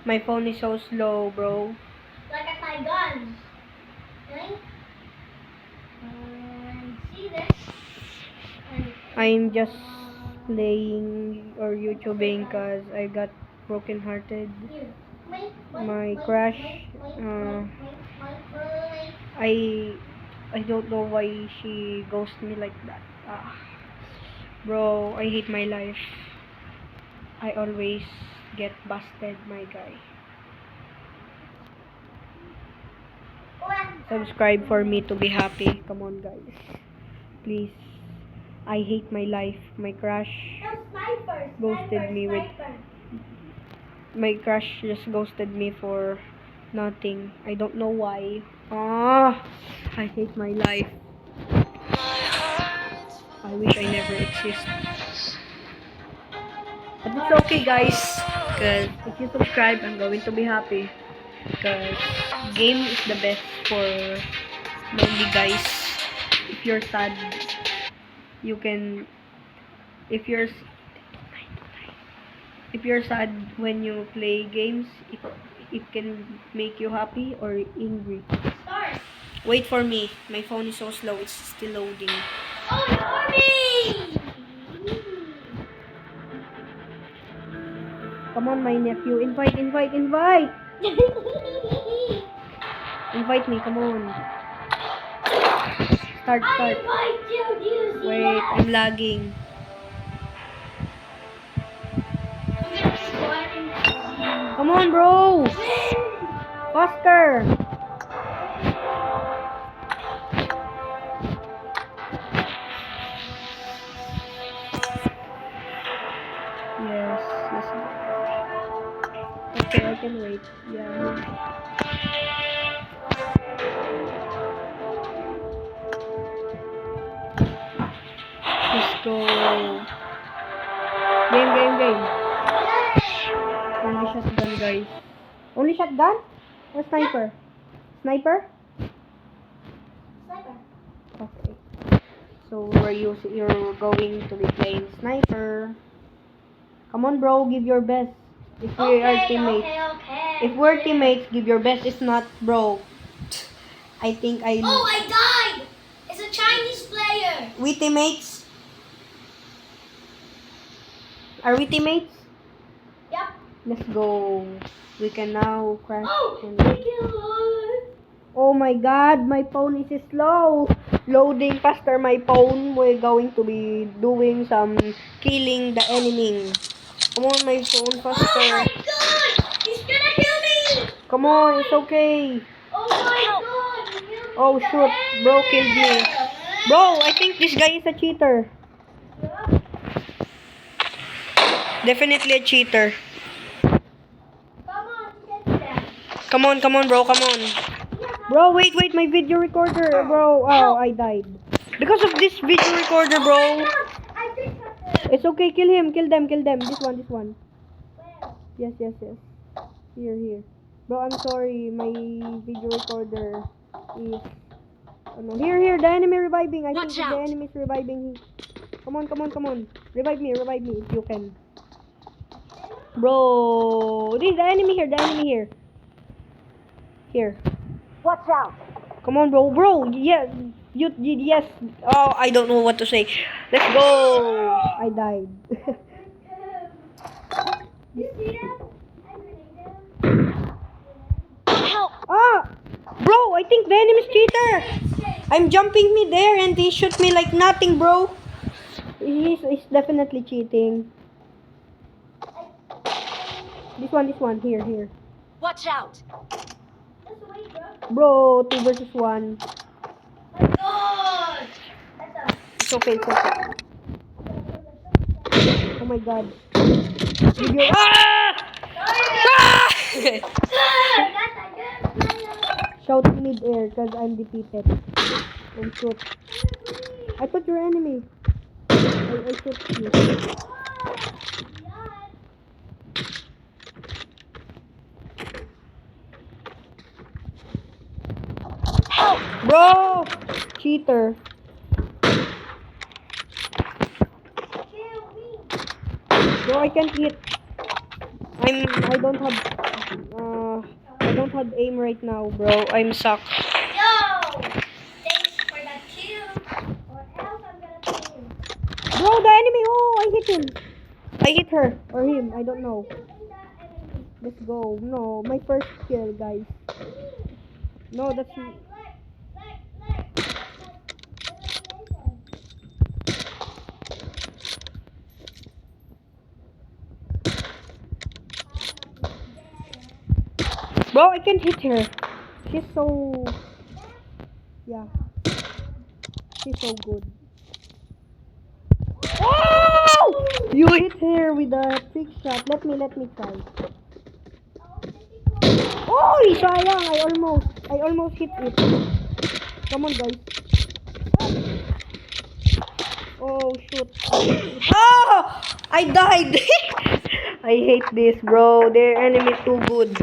My phone is so slow, bro. Look at my gun. Okay? See this? I'm just playing or YouTubing because I got broken-hearted. Here. My crush, I don't know why she ghosted me like that. Bro, I hate my life. I always get busted, my guy. Subscribe for me to be happy. Come on, guys. Please. I hate my life. My crush ghosted me with... My crush just ghosted me for nothing. I don't know why. I hate my life. I wish I never exist. But it's okay, guys. Because if you subscribe, I'm going to be happy. Because game is the best for lonely guys. If you're sad, you can... If you're sad when you play games, it can make you happy or angry. Start. Wait for me. My phone is so slow. It's still loading. Oh, Nori! Come on, my nephew. Invite. Invite me. Come on. Start. I invite you. Do you see Wait, that? I'm lagging. Come on, bro. Faster. Yes. Okay, I can wait. Yeah. Let's go. Game. Only shotgun, guys. Only shotgun? Or sniper? Sniper? Okay. So you're going to be playing sniper. Come on, bro. Give your best. If we are teammates. Okay. If we're teammates, give your best. If not, bro, I think I... Oh, I died! It's a Chinese player. We teammates? Are we teammates? Yep. Let's go. We can now crash. Oh, and... we killed. Oh my god, my phone is slow. Loading faster my phone. We're going to be doing some killing the enemy. Come on, my phone faster. Oh my god! He's gonna kill me! Come on, it's okay. Oh my god! He killed me. Oh shoot, bro killed me. Bro, I think this guy is a cheater. Yeah. Definitely a cheater. Come on, get that. Come on, bro, come on. Bro, wait, my video recorder, bro. Oh, I died. Because of this video recorder, bro. I think that's it. It's okay, kill him, kill them. This one. Where? Yes. Here. Bro, I'm sorry, my video recorder is... Oh no, here, the enemy reviving. I think the enemy is reviving. Come on. Revive me if you can. Bro, this is the enemy here. Here. Watch out. Come on, bro. Yes. Yes. Oh, I don't know what to say. Let's go. I died. You see that? I grenade him. Bro, I think the enemy is cheater. I'm jumping mid-air and he shoot me like nothing, bro. He's definitely cheating. This one. Here. Watch out! That's the way, bro. Bro, 2 versus 1. My god! It's okay. Oh my god. Video... Shouting mid-air because I'm defeated. And shoot. I thought you're enemy. I shoot you. Bro! Cheater. Bro, I can't hit. I don't have... don't have aim right now, bro. I'm suck. Yo! Thanks for that kill. Or else I'm gonna kill you. Bro, the enemy! Oh, I hit him. I hit her. Or him. I don't know. Kill in the enemy. Let's go. No, my first kill, guys. No, that's... Like. Elimination. Bro, I can't hit her. She's so... Yeah. She's so good. Oh! You hit her with a trick shot. Let me try. Oh, sayang. I almost hit it. Come on, guys. Oh, shoot. Oh! I died. I hate this, bro. Their enemy too good.